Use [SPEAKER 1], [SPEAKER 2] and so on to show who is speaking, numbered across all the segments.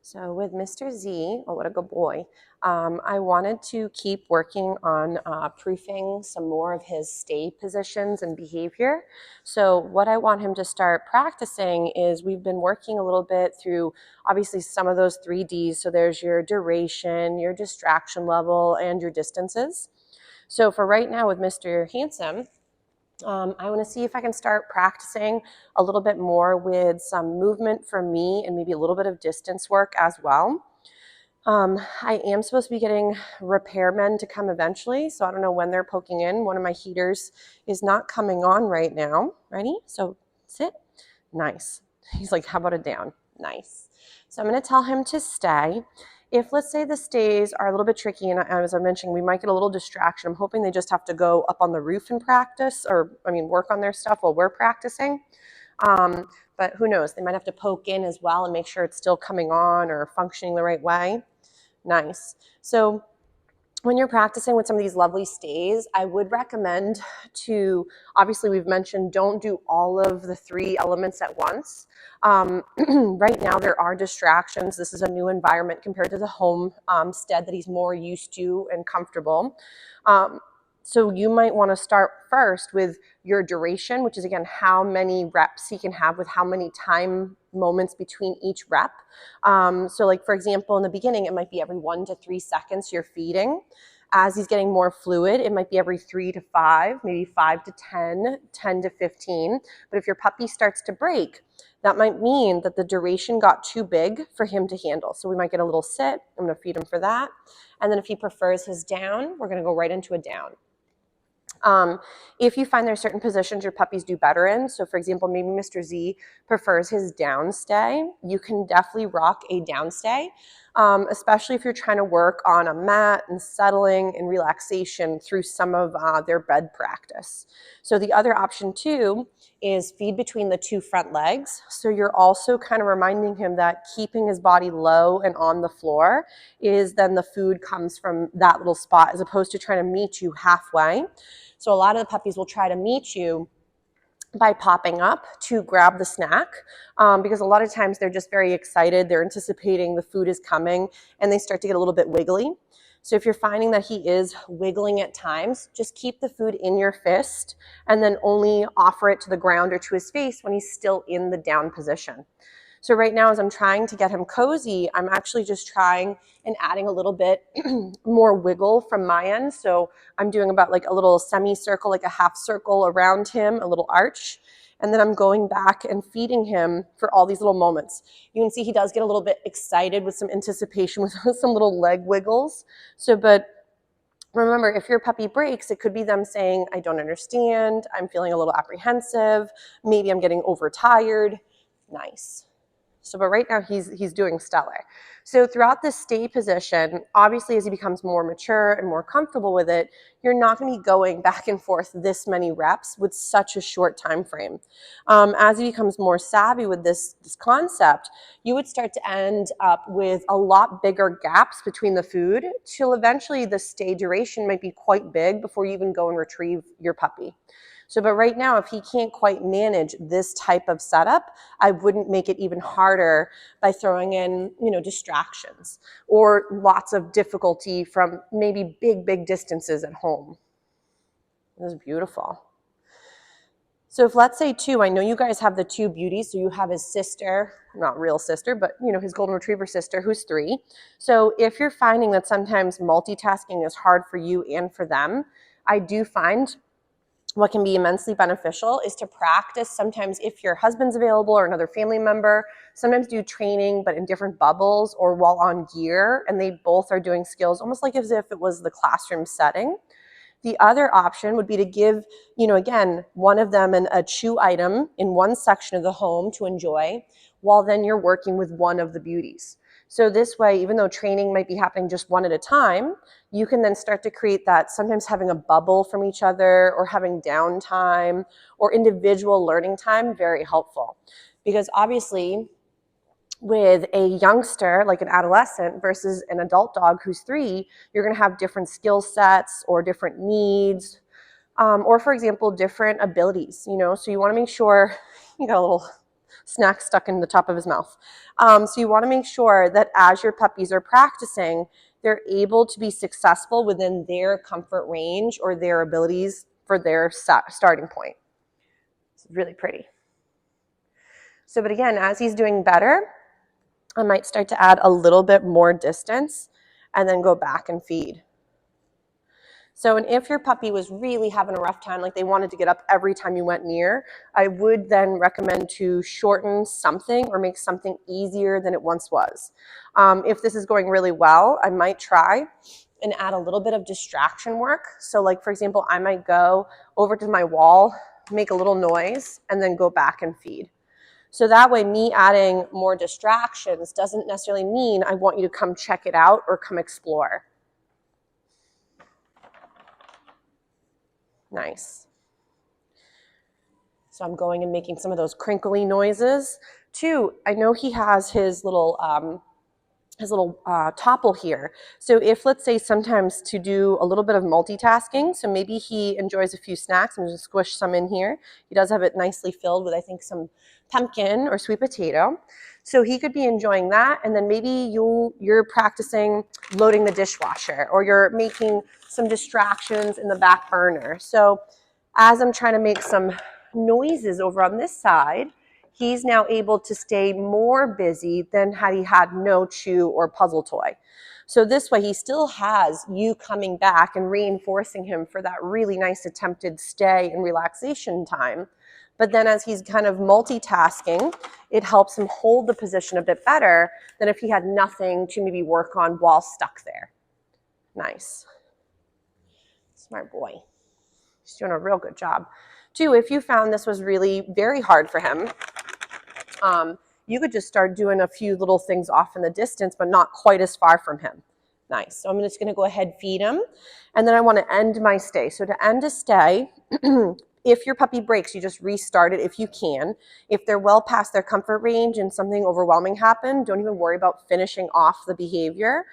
[SPEAKER 1] So with Mr. Z, oh, what a good boy, I wanted to keep working on proofing some more of his stay positions and behavior. So what I want him to start practicing is we've been working a little bit through obviously some of those 3Ds. So there's your duration, your distraction level, and your distances. So for right now with Mr. Handsome, I want to see if I can start practicing a little bit more with some movement from me and maybe a little bit of distance work as well. I am supposed to be getting repairmen to come eventually, so I don't know when they're poking in. One of my heaters is not coming on right now. Ready? So sit. Nice. He's like, how about a down? Nice. So I'm going to tell him to stay. If, let's say, the stays are a little bit tricky, and as I mentioned, we might get a little distraction. I'm hoping they just have to go up on the roof and practice, or, work on their stuff while we're practicing. But who knows? They might have to poke in as well and make sure it's still coming on or functioning the right way. Nice. So when you're practicing with some of these lovely stays, I would recommend to, obviously we've mentioned, don't do all of the 3 elements at once. Right now there are distractions. This is a new environment compared to the homestead that he's more used to and comfortable. So you might want to start first with your duration, which is again how many reps he can have with how many time moments between each rep. So like for example, in the beginning, it might be every 1 to 3 seconds you're feeding. As he's getting more fluid, it might be every 3 to 5, maybe 5 to 10, 10 to 15. But if your puppy starts to break, that might mean that the duration got too big for him to handle. So we might get a little sit. I'm going to feed him for that. And then if he prefers his down, we're going to go right into a down. If you find there's certain positions your puppies do better in, so for example, maybe Mr. Z prefers his down stay, you can definitely rock a down stay, especially if you're trying to work on a mat and settling and relaxation through some of their bed practice. So the other option too is feed between the 2 front legs. So you're also kind of reminding him that keeping his body low and on the floor is then the food comes from that little spot as opposed to trying to meet you halfway. So a lot of the puppies will try to meet you by popping up to grab the snack because a lot of times they're just very excited. They're anticipating the food is coming and they start to get a little bit wiggly. So if you're finding that he is wiggling at times, just keep the food in your fist and then only offer it to the ground or to his face when he's still in the down position. So right now, as I'm trying to get him cozy, I'm actually just trying and adding a little bit more wiggle from my end. So I'm doing about like a little semicircle, like a half circle around him, a little arch. And then I'm going back and feeding him for all these little moments. You can see he does get a little bit excited with some anticipation with some little leg wiggles. So, but remember, if your puppy breaks, it could be them saying, I don't understand. I'm feeling a little apprehensive. Maybe I'm getting overtired. Nice. So, but right now he's doing stellar. So throughout this stay position, obviously as he becomes more mature and more comfortable with it, you're not going to be going back and forth this many reps with such a short time frame. As he becomes more savvy with this concept, you would start to end up with a lot bigger gaps between the food till eventually the stay duration might be quite big before you even go and retrieve your puppy. So, but right now, if he can't quite manage this type of setup, I wouldn't make it even harder by throwing in, distractions or lots of difficulty from maybe big distances at home. This is beautiful. So if let's say too, I know you guys have the 2 beauties, so you have his sister, not real sister, but his golden retriever sister who's 3. So if you're finding that sometimes multitasking is hard for you and for them, I do find what can be immensely beneficial is to practice sometimes if your husband's available or another family member, sometimes do training but in different bubbles or while on gear and they both are doing skills almost like as if it was the classroom setting. The other option would be to give, again, one of them a chew item in one section of the home to enjoy while then you're working with one of the beauties. So this way, even though training might be happening just one at a time, you can then start to create that, sometimes having a bubble from each other or having downtime or individual learning time, very helpful. Because obviously, with a youngster, like an adolescent versus an adult dog who's 3, you're going to have different skill sets or different needs, or for example, different abilities, so you want to make sure you got a little snack stuck in the top of his mouth. So you want to make sure that as your puppies are practicing, they're able to be successful within their comfort range or their abilities for their starting point. It's really pretty. So, but again, as he's doing better, I might start to add a little bit more distance and then go back and feed. So, and if your puppy was really having a rough time, like they wanted to get up every time you went near, I would then recommend to shorten something or make something easier than it once was. If this is going really well, I might try and add a little bit of distraction work. So like, for example, I might go over to my wall, make a little noise, and then go back and feed. So that way, me adding more distractions doesn't necessarily mean I want you to come check it out or come explore. Nice. So I'm going and making some of those crinkly noises. Two, I know he has his little topple here. So if, let's say, sometimes to do a little bit of multitasking, so maybe he enjoys a few snacks, and just squish some in here. He does have it nicely filled with, I think, some pumpkin or sweet potato. So he could be enjoying that, and then maybe you're practicing loading the dishwasher, or you're making some distractions in the back burner. So as I'm trying to make some noises over on this side, he's now able to stay more busy than had he had no chew or puzzle toy. So this way he still has you coming back and reinforcing him for that really nice attempted stay and relaxation time. But then as he's kind of multitasking, it helps him hold the position a bit better than if he had nothing to maybe work on while stuck there. Nice. Smart boy. He's doing a real good job. Two, if you found this was really very hard for him, you could just start doing a few little things off in the distance, but not quite as far from him. Nice. So I'm just going to go ahead, feed him. And then I want to end my stay. So to end a stay, if your puppy breaks, you just restart it if you can. If they're well past their comfort range and something overwhelming happened, don't even worry about finishing off the behavior.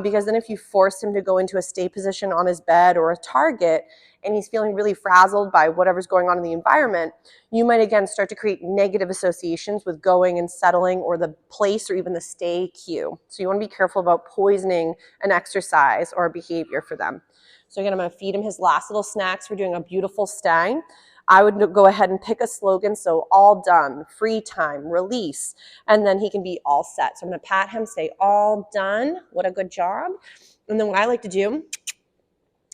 [SPEAKER 1] Because then if you force him to go into a stay position on his bed or a target, and he's feeling really frazzled by whatever's going on in the environment, you might again start to create negative associations with going and settling or the place or even the stay cue. So you want to be careful about poisoning an exercise or a behavior for them. So again, I'm going to feed him his last little snacks. We're doing a beautiful stay. I would go ahead and pick a slogan. So all done, free time, release, and then he can be all set. So I'm going to pat him, say all done. What a good job. And then what I like to do,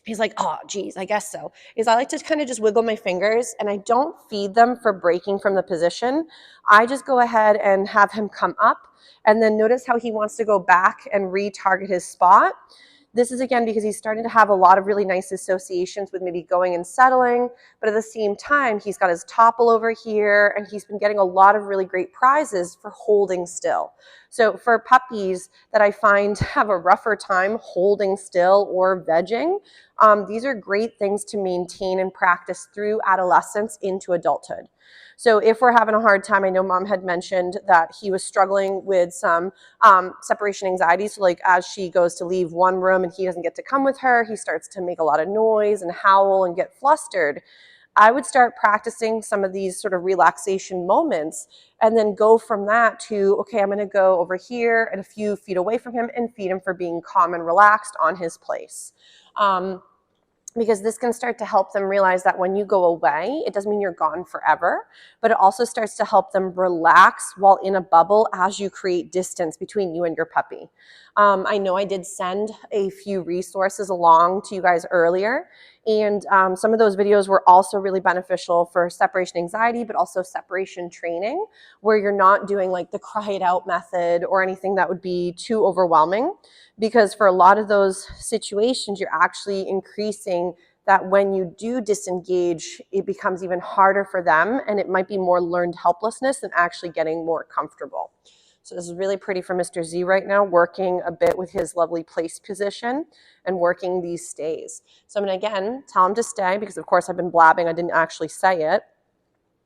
[SPEAKER 1] he's like, oh, geez, I guess so, is I like to kind of just wiggle my fingers, and I don't feed them for breaking from the position. I just go ahead and have him come up, and then notice how he wants to go back and retarget his spot. This is, again, because he's starting to have a lot of really nice associations with maybe going and settling, but at the same time, he's got his topple over here, and he's been getting a lot of really great prizes for holding still. So for puppies that I find have a rougher time holding still or vegging, these are great things to maintain and practice through adolescence into adulthood. So if we're having a hard time, I know Mom had mentioned that he was struggling with some separation anxiety. So like as she goes to leave one room and he doesn't get to come with her, he starts to make a lot of noise and howl and get flustered. I would start practicing some of these sort of relaxation moments and then go from that to, okay, I'm going to go over here and a few feet away from him and feed him for being calm and relaxed on his place. Because this can start to help them realize that when you go away, it doesn't mean you're gone forever, but it also starts to help them relax while in a bubble as you create distance between you and your puppy. I know I did send a few resources along to you guys earlier, and some of those videos were also really beneficial for separation anxiety, but also separation training, where you're not doing like the cry it out method or anything that would be too overwhelming. Because for a lot of those situations, you're actually increasing that when you do disengage, it becomes even harder for them, and it might be more learned helplessness than actually getting more comfortable. So this is really pretty for Mr. Z right now, working a bit with his lovely place position and working these stays. So I'm going to, again, tell him to stay because, of course, I've been blabbing. I didn't actually say it.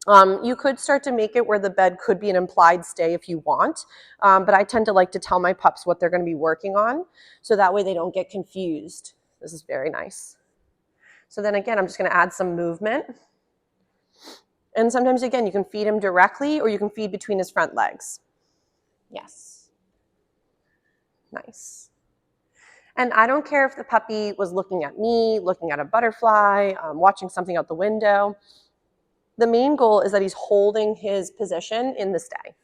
[SPEAKER 1] You could start to make it where the bed could be an implied stay if you want, but I tend to like to tell my pups what they're going to be working on, so that way they don't get confused. This is very nice. So then again, I'm just going to add some movement. And sometimes, again, you can feed him directly or you can feed between his front legs. Yes. Nice. And I don't care if the puppy was looking at me, looking at a butterfly, watching something out the window. The main goal is that he's holding his position in the stay.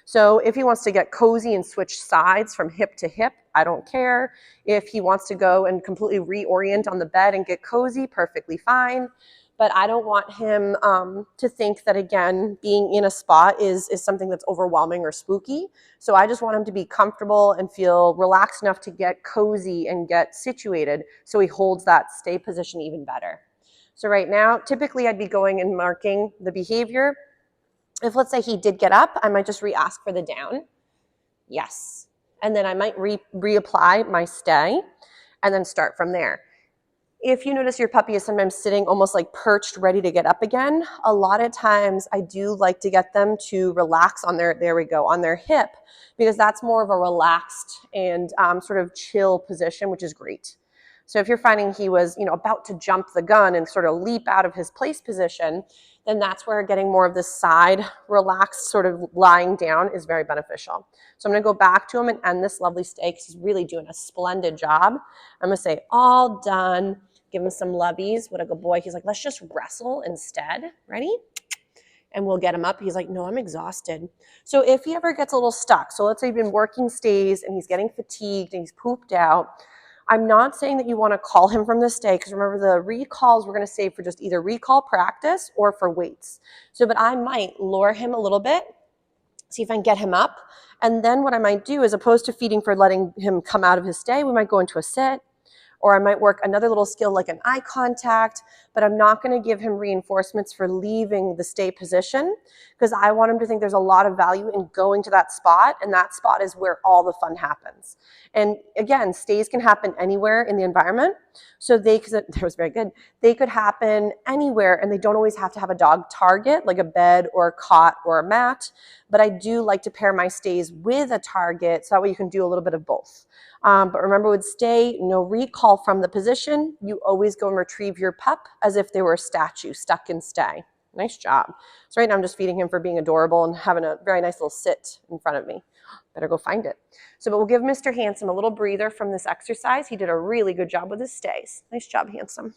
[SPEAKER 1] So if he wants to get cozy and switch sides from hip to hip, I don't care. If he wants to go and completely reorient on the bed and get cozy, perfectly fine. But I don't want him to think that, again, being in a spot is something that's overwhelming or spooky. So I just want him to be comfortable and feel relaxed enough to get cozy and get situated so he holds that stay position even better. So right now, typically I'd be going and marking the behavior. If, let's say, he did get up, I might just re-ask for the down. Yes. And then I might reapply my stay and then start from there. If you notice your puppy is sometimes sitting almost like perched, ready to get up again, a lot of times I do like to get them to relax on their, there we go, on their hip, because that's more of a relaxed and sort of chill position, which is great. So if you're finding he was, about to jump the gun and sort of leap out of his place position, then that's where getting more of this side relaxed sort of lying down is very beneficial. So I'm going to go back to him and end this lovely stay because he's really doing a splendid job. I'm going to say, all done. Give him some lovies. What a good boy. He's like, let's just wrestle instead. Ready? And we'll get him up. He's like, no, I'm exhausted. So if he ever gets a little stuck, so let's say you've been working stays and he's getting fatigued and he's pooped out, I'm not saying that you want to call him from the stay, because remember the recalls we're going to save for just either recall practice or for weights. So, but I might lure him a little bit, see if I can get him up. And then what I might do, as opposed to feeding for letting him come out of his stay, we might go into a sit. Or I might work another little skill like an eye contact, but I'm not going to give him reinforcements for leaving the stay position, because I want him to think there's a lot of value in going to that spot, and that spot is where all the fun happens. And again, stays can happen anywhere in the environment. So that was very good. They could happen anywhere, and they don't always have to have a dog target, like a bed or a cot or a mat. But I do like to pair my stays with a target, so that way you can do a little bit of both. But remember, with stay, no recall from the position. You always go and retrieve your pup as if they were a statue stuck in stay. Nice job. So right now I'm just feeding him for being adorable and having a very nice little sit in front of me. Better go find it. So but we'll give Mr. Handsome a little breather from this exercise. He did a really good job with his stays. Nice job, Handsome.